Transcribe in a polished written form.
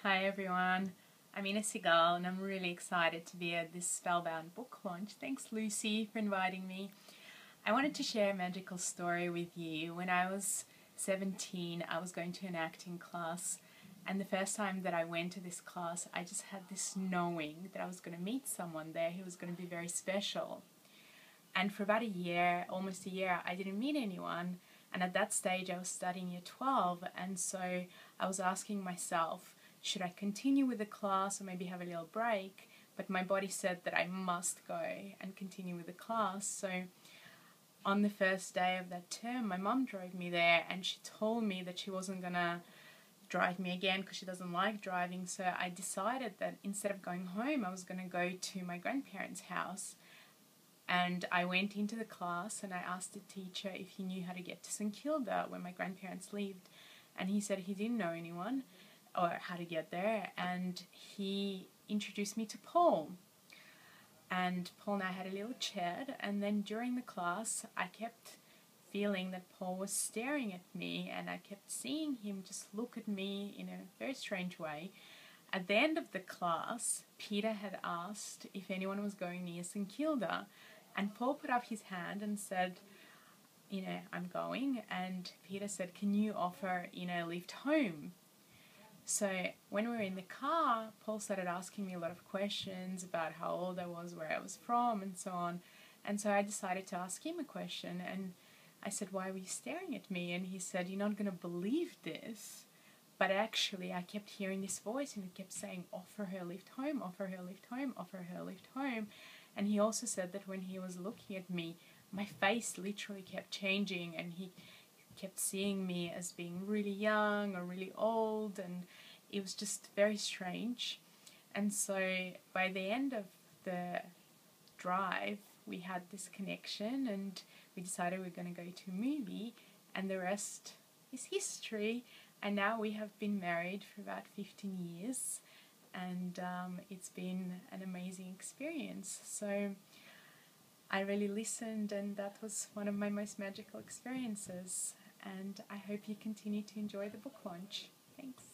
Hi everyone, I'm Segal and I'm really excited to be at this Spellbound book launch. Thanks Lucy for inviting me. I wanted to share a magical story with you. When I was 17, I was going to an acting class, and the first time that I went to this class, I just had this knowing that I was going to meet someone there who was going to be very special. And for about a year, almost a year, I didn't meet anyone. And at that stage, I was studying year 12, and so I was asking myself, should I continue with the class or maybe have a little break? But my body said that I must go and continue with the class. So on the first day of that term, my mum drove me there, and she told me that she wasn't going to drive me again because she doesn't like driving. So I decided that instead of going home, I was going to go to my grandparents' house. And I went into the class and I asked the teacher if he knew how to get to St Kilda where my grandparents lived, and he said he didn't know anyone or how to get there, and he introduced me to Paul. And Paul and I had a little chat, and then during the class I kept feeling that Paul was staring at me, and I kept seeing him just look at me in a very strange way. At the end of the class, Peter had asked if anyone was going near St Kilda, and Paul put up his hand and said, I'm going, and Peter said, can you offer, a lift home? So when we were in the car, Paul started asking me a lot of questions about how old I was, where I was from, and so on. And so I decided to ask him a question, and I said, why were you staring at me? And he said, you're not going to believe this, but actually I kept hearing this voice, and it kept saying, offer her a lift home, offer her a lift home, offer her a lift home. And he also said that when he was looking at me, my face literally kept changing, and he kept seeing me as being really young or really old, and it was just very strange. And so by the end of the drive, we had this connection, and we decided we were going to go to a movie, and the rest is history. And now we have been married for about 15 years, and it's been an amazing experience. So I really listened, and that was one of my most magical experiences. And I hope you continue to enjoy the book launch. Thanks.